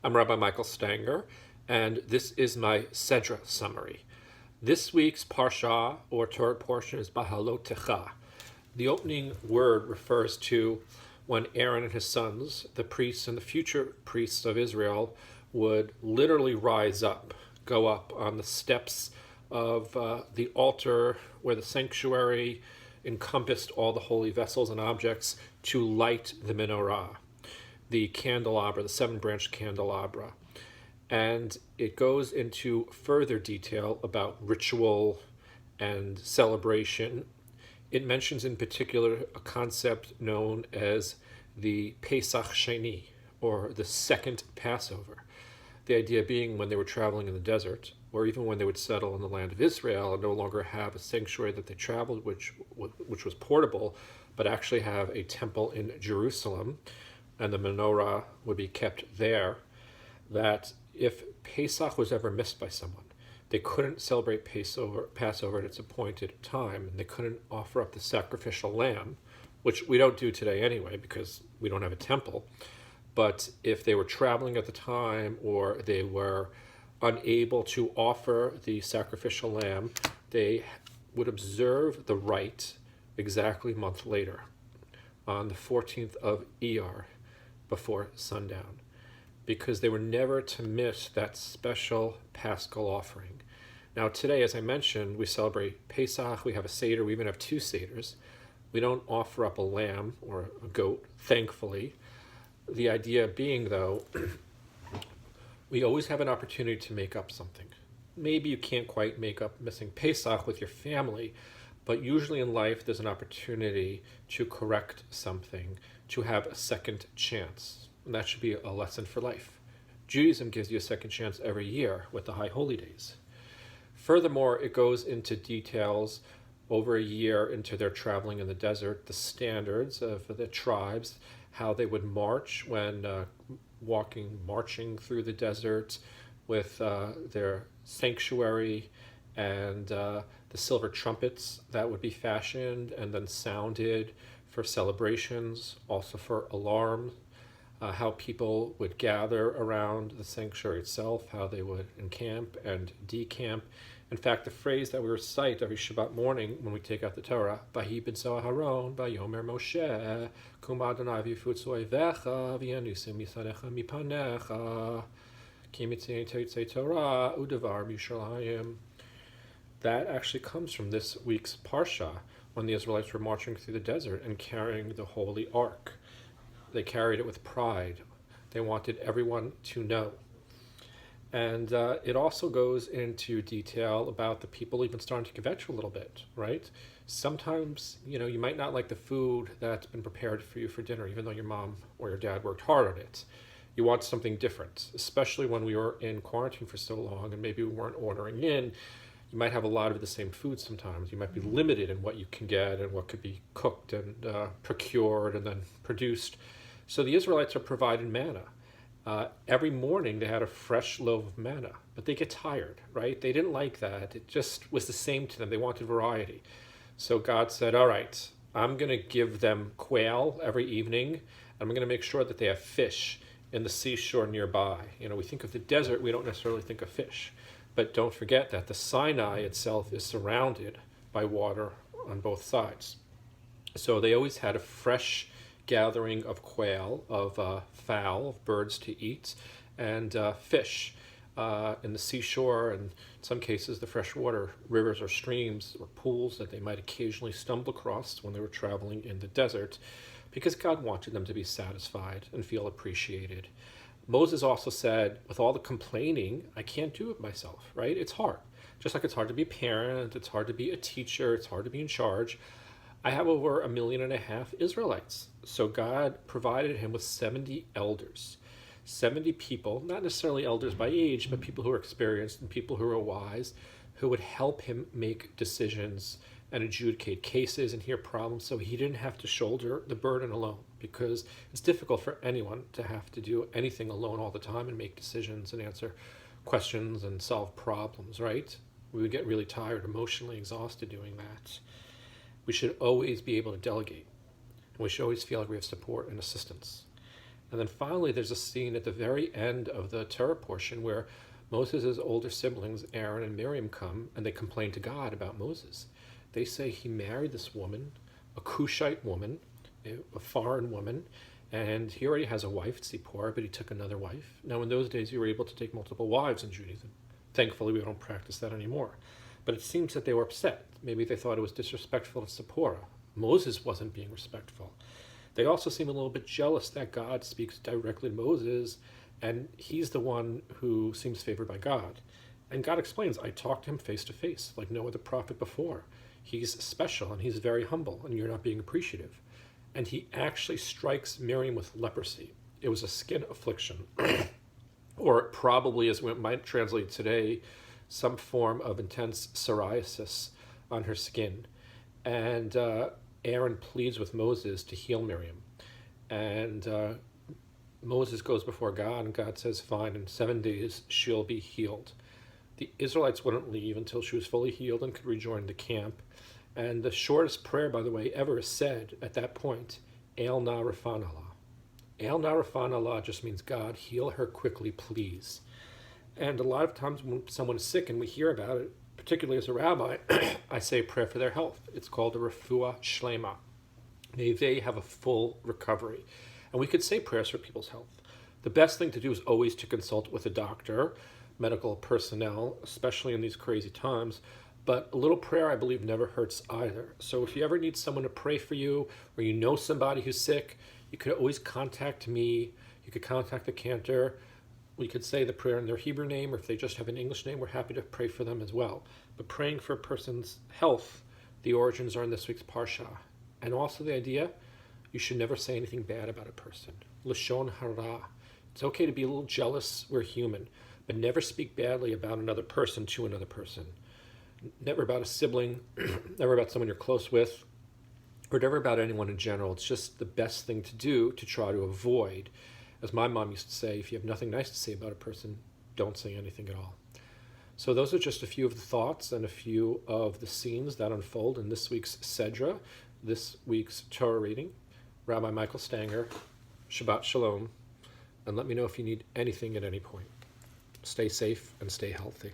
I'm Rabbi Michael Stanger, and this is my Sedra Summary. This week's Parsha, or Torah portion, is Bahalotecha. The opening word refers to when Aaron and his sons, the priests and the future priests of Israel, would literally rise up, go up on the steps of the altar where the sanctuary encompassed all the holy vessels and objects to light the menorah, the candelabra, the seven-branch candelabra. And it goes into further detail about ritual and celebration. It mentions in particular a concept known as the Pesach Sheni, or the second Passover. The idea being when they were traveling in the desert, or even when they would settle in the land of Israel and no longer have a sanctuary that they traveled, which was portable, but actually have a temple in Jerusalem, and the menorah would be kept there, that if Pesach was ever missed by someone, they couldn't celebrate Passover at its appointed time, and they couldn't offer up the sacrificial lamb, which we don't do today anyway because we don't have a temple. But if they were traveling at the time or they were unable to offer the sacrificial lamb, they would observe the rite exactly a month later, on the 14th of Iyar, before sundown, because they were never to miss that special Paschal offering. Now today, as I mentioned, we celebrate Pesach, we have a Seder, we even have two Seders. We don't offer up a lamb or a goat, thankfully. The idea being, though, we always have an opportunity to make up something. Maybe you can't quite make up missing Pesach with your family, but usually in life there's an opportunity to correct something, to have a second chance. And that should be a lesson for life. Judaism gives you a second chance every year with the High Holy Days. Furthermore, it goes into details over a year into their traveling in the desert, the standards of the tribes, how they would march when marching through the desert with their sanctuary and the silver trumpets that would be fashioned and then sounded for celebrations, also for alarms, how people would gather around the sanctuary itself, how they would encamp and decamp. In fact, the phrase that we recite every Shabbat morning when we take out the Torah, Vahi b'tzo Aharon, Vayomer Moshe, Kum Adonai v'yifutzu oivecha, v'yanusim misanecha mipanecha, ki mitzvei tetzei Torah, u'devar Yushalayim. That actually comes from this week's Parsha, when the Israelites were marching through the desert and carrying the Holy Ark. They carried it with pride. They wanted everyone to know. And it also goes into detail about the people even starting to kvetch a little bit, right? Sometimes, you might not like the food that's been prepared for you for dinner, even though your mom or your dad worked hard on it. You want something different, especially when we were in quarantine for so long and maybe we weren't ordering in. You might have a lot of the same food sometimes. You might be limited in what you can get and what could be cooked and procured and then produced. So the Israelites are provided manna. Every morning they had a fresh loaf of manna, but they get tired, right? They didn't like that. It just was the same to them. They wanted variety. So God said, all right, I'm going to give them quail every evening. I'm going to make sure that they have fish in the seashore nearby. We think of the desert, we don't necessarily think of fish. But don't forget that the Sinai itself is surrounded by water on both sides. So they always had a fresh gathering of quail, of fowl, of birds to eat, and fish in the seashore, and in some cases the freshwater rivers or streams or pools that they might occasionally stumble across when they were traveling in the desert, because God wanted them to be satisfied and feel appreciated. Moses also said, with all the complaining, I can't do it myself, right? It's hard. Just like it's hard to be a parent, it's hard to be a teacher, it's hard to be in charge. I have over 1.5 million Israelites. So God provided him with 70 elders, 70 people, not necessarily elders by age, but people who are experienced and people who are wise, who would help him make decisions and adjudicate cases and hear problems, so he didn't have to shoulder the burden alone, because it's difficult for anyone to have to do anything alone all the time and make decisions and answer questions and solve problems, right? We would get really tired, emotionally exhausted doing that. We should always be able to delegate, and we should always feel like we have support and assistance. And then finally, there's a scene at the very end of the Torah portion where Moses' older siblings, Aaron and Miriam, come and they complain to God about Moses. They say he married this woman, a Cushite woman, a foreign woman, and he already has a wife, Tzipporah, but he took another wife. Now, in those days, you were able to take multiple wives in Judaism. Thankfully, we don't practice that anymore. But it seems that they were upset. Maybe they thought it was disrespectful to Tzipporah. Moses wasn't being respectful. They also seem a little bit jealous that God speaks directly to Moses, and he's the one who seems favored by God. And God explains, I talked to him face to face, like no other prophet before. He's special, and he's very humble, and you're not being appreciative. And he actually strikes Miriam with leprosy. It was a skin affliction, or probably, as we might translate today, some form of intense psoriasis on her skin. And Aaron pleads with Moses to heal Miriam. And Moses goes before God, and God says, fine, in 7 days she'll be healed. The Israelites wouldn't leave until she was fully healed and could rejoin the camp. And the shortest prayer, by the way, ever said at that point, El na rafan Allah. El na rafan Allah just means, God, heal her quickly, please. And a lot of times when someone is sick and we hear about it, particularly as a rabbi, I say a prayer for their health. It's called a refuah shlema. May they have a full recovery. And we could say prayers for people's health. The best thing to do is always to consult with a doctor, medical personnel, especially in these crazy times. But a little prayer, I believe, never hurts either. So if you ever need someone to pray for you, or you know somebody who's sick, you could always contact me. You could contact the cantor. We could say the prayer in their Hebrew name, or if they just have an English name, we're happy to pray for them as well. But praying for a person's health, the origins are in this week's Parsha. And also the idea, you should never say anything bad about a person. Lashon hara. It's okay to be a little jealous, we're human, but never speak badly about another person to another person. Never about a sibling, never about someone you're close with, or never about anyone in general. It's just the best thing to do to try to avoid. As my mom used to say, if you have nothing nice to say about a person, don't say anything at all. So those are just a few of the thoughts and a few of the scenes that unfold in this week's Sedra, this week's Torah reading. Rabbi Michael Stanger, Shabbat Shalom, and let me know if you need anything at any point. Stay safe and stay healthy.